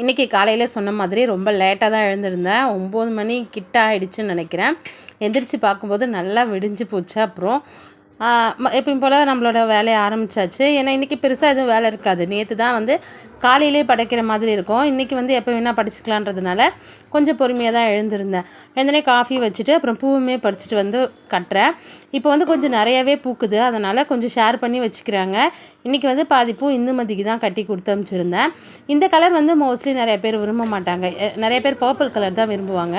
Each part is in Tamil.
இன்றைக்கி காலையில் சொன்ன மாதிரி ரொம்ப லேட்டாக தான் எழுந்திருந்தேன். 9 மணி கிட்ட ஆகிடுச்சின்னு நினைக்கிறேன். எந்திரிச்சு பார்க்கும்போது நல்லா விடிஞ்சு போச்சு. அப்புறம் எப்பயும் போல் நம்மளோட வேலையை ஆரம்பித்தாச்சு. ஏன்னா இன்றைக்கி பெருசாக எதுவும் வேலை இருக்காது. நேற்று தான் காலையிலே படைக்கிற மாதிரி இருக்கும். இன்றைக்கி எப்போ வேணால் படிச்சுக்கலான்றதுனால கொஞ்சம் பொறுமையாக தான் எழுந்திருந்தேன். எழுந்தனே காஃபி வச்சுட்டு அப்புறம் பூவுமே பறிச்சுட்டு கட்டுறேன். இப்போ கொஞ்சம் நிறையாவே பூக்குது. அதனால் கொஞ்சம் ஷேர் பண்ணி வச்சுக்கிறாங்க. இன்றைக்கி பாதி பூ இந்துமதிக்கு தான் கட்டி கொடுத்து அனுப்பிச்சிருந்தேன். இந்த கலர் மோஸ்ட்லி நிறைய பேர் விரும்ப மாட்டாங்க. நிறைய பேர் பர்பிள் கலர் தான் விரும்புவாங்க.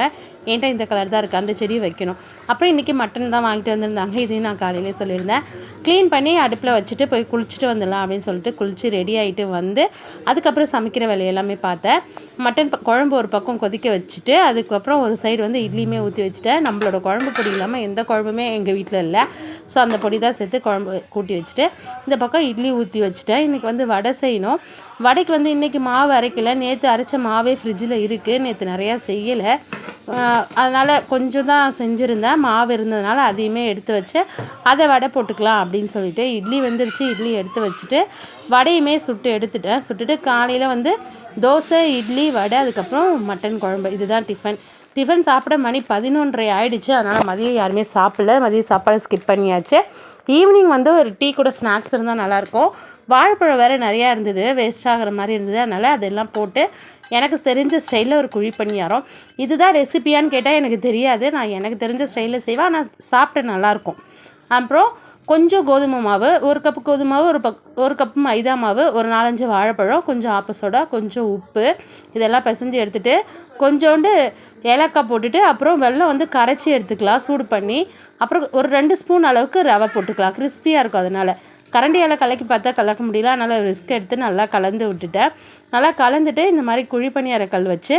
என்கிட்ட இந்த கலர் தான் இருக்குது, அந்த செடி வைக்கணும். அப்புறம் இன்றைக்கி மட்டன் தான் வாங்கிட்டு வந்திருந்தாங்க. இதையும் நான் காலையிலே சொல்லியிருந்தேன். க்ளீன் பண்ணி அடுப்பில் வச்சுட்டு போய் குளிச்சுட்டு வந்துடலாம் அப்படின்னு சொல்லிட்டு குளித்து ரெடி ஆகிட்டு அதுக்கப்புறம் சமைக்கிற வேலையெல்லாமே பார்த்தேன். மட்டன் குழம்பு ஒரு பக்கம் கொதிக்க வச்சுட்டு அதுக்கப்புறம் ஒரு சைடு இட்லியுமே ஊற்றி வச்சுட்டேன். நம்மளோட குழம்பு பொடி இல்லாமல் எந்த குழம்புமே எங்கள் வீட்டில் இல்லை. ஸோ அந்த பொடி தான் சேர்த்து குழம்பு கூட்டி வச்சுட்டு இந்த பக்கம் இட்லி ஊற்றி வச்சுட்டேன். இன்றைக்கி வடை செய்யணும். வடைக்கு இன்றைக்கி மாவு அரைக்கலை. நேற்று அரைச்ச மாவே ஃப்ரிட்ஜில் இருக்குது. நேற்று நிறையா செய்யலை. அதனால் கொஞ்சம் தான் செஞ்சுருந்தேன். மாவு இருந்ததுனால அதையுமே எடுத்து வச்சு அதை வடை போட்டுக்கலாம் அப்படின்னு சொல்லிட்டு இட்லி வெந்துருச்சு. இட்லி எடுத்து வச்சுட்டு வடையுமே சுட்டு எடுத்துட்டேன். சுட்டுட்டு காலையில் தோசை, இட்லி, வடை, அதுக்கப்புறம் மட்டன் குழம்பு. இதுதான் டிஃபன் சாப்பிட மணி 11:30 ஆகிடுச்சு. அதனால் மதியம் யாருமே சாப்பிடல. மதியம் சாப்பாடு ஸ்கிப் பண்ணியாச்சு. ஈவினிங் ஒரு டீ கூட ஸ்நாக்ஸ் இருந்தால் நல்லாயிருக்கும். வாழைப்பழம் வேறு நிறையா இருந்தது, வேஸ்ட் ஆகிற மாதிரி இருந்தது. அதனால் அதெல்லாம் போட்டு எனக்கு தெரிஞ்ச ஸ்டைலில் ஒரு குழி பணியாரம். இதுதான் ரெசிபியான்னு கேட்டால் எனக்கு தெரியாது. நான் எனக்கு தெரிஞ்ச ஸ்டைலில் செய்வேன். ஆனால் சாப்பிட நல்லாயிருக்கும். அப்புறம் கொஞ்சம் கோதுமை மாவு, 1 கப்பு கோதுமை மாவு, 1 கப்பு மைதா மாவு, ஒரு 4-5 வாழைப்பழம், கொஞ்சம் ஆப்ப சோடா, கொஞ்சம் உப்பு, இதெல்லாம் பிசைஞ்சு எடுத்துகிட்டு கொஞ்சோண்டு ஏலக்காய் போட்டுட்டு அப்புறம் வெல்லம் கரைச்சி எடுத்துக்கலாம் சூடு பண்ணி. அப்புறம் ஒரு 2 ஸ்பூன் அளவுக்கு ரவை போட்டுக்கலாம். கிறிஸ்பியாக இருக்கும். அதனால் கரண்டியால் கலக்கி பார்த்தா கலக்க முடியல. அதனால் ரிஸ்க் எடுத்து நல்லா கலந்து விட்டுட்டேன். நல்லா கலந்துட்டு இந்த மாதிரி குழிப்பணியாரக்கல் வச்சு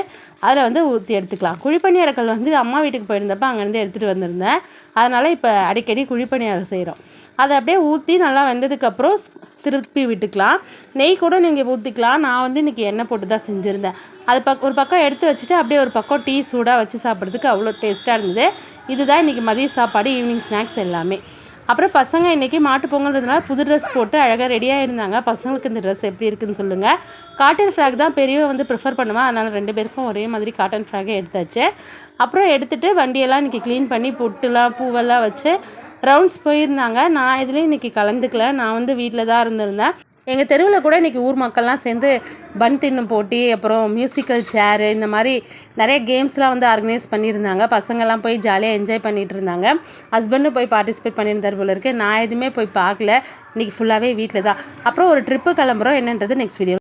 அதில் ஊற்றி எடுத்துக்கலாம். குழிப்பணியாரக்கல் அம்மா வீட்டுக்கு போயிருந்தப்போ அங்கேருந்து எடுத்துகிட்டு வந்திருந்தேன். அதனால் இப்போ அடிக்கடி குழிப்பணியாரம் செய்கிறோம். அதை அப்படியே ஊற்றி நல்லா வெந்ததுக்கப்புறம் திருப்பி விட்டுக்கலாம். நெய் கூட நீங்கள் ஊற்றிக்கலாம். நான் இன்றைக்கி எண்ணெய் போட்டு தான் செஞ்சுருந்தேன். அது ஒரு பக்கம் எடுத்து வச்சுட்டு அப்படியே ஒரு பக்கம் டீ சூடாக வச்சு சாப்பிட்றதுக்கு அவ்வளோ டேஸ்ட்டாக இருந்தது. இதுதான் இன்றைக்கி மதிய சாப்பாடு, ஈவினிங் ஸ்நாக்ஸ் எல்லாமே. அப்புறம் பசங்க இன்றைக்கி மாட்டு பொங்கல்ன்றதுனால புது ட்ரெஸ் போட்டு அழகாக ரெடியாக இருந்தாங்க. பசங்களுக்கு இந்த ட்ரெஸ் எப்படி இருக்குதுன்னு சொல்லுங்கள். காட்டன் ஃப்ராக் தான் பெரியவ ப்ரிஃபர் பண்ணுவேன். அதனால் 2 பேருக்கும் ஒரே மாதிரி காட்டன் ஃப்ராகே எடுத்தாச்சு. அப்புறம் எடுத்துகிட்டு வண்டியெல்லாம் இன்றைக்கி க்ளீன் பண்ணி பொட்டுலாம் பூவெல்லாம் வச்சு ரவுண்ட்ஸ் போயிருந்தாங்க. நான் இதுலேயும் இன்றைக்கி கலந்துக்கல. நான் வீட்டில் தான் இருந்திருந்தேன். எங்கள் தெருவில் கூட இன்றைக்கி ஊர் மக்கள்லாம் சேர்ந்து பன் தின்னும் போட்டி, அப்புறம் மியூசிக்கல் சேரு, இந்த மாதிரி நிறைய கேம்ஸ்லாம் ஆர்கனைஸ் பண்ணியிருந்தாங்க. பசங்கள்லாம் போய் ஜாலியாக என்ஜாய் பண்ணிகிட்டு இருந்தாங்க. ஹஸ்பண்டும் போய் பார்ட்டிசிபேட் பண்ணியிருந்தார் போல இருக்குது. நான் எதுவுமே போய் பார்க்கல. இன்றைக்கி ஃபுல்லாகவே வீட்டில் தான். அப்புறம் ஒரு ட்ரிப்பு கிளம்புறோம். என்னன்றது நெக்ஸ்ட் வீடியோ.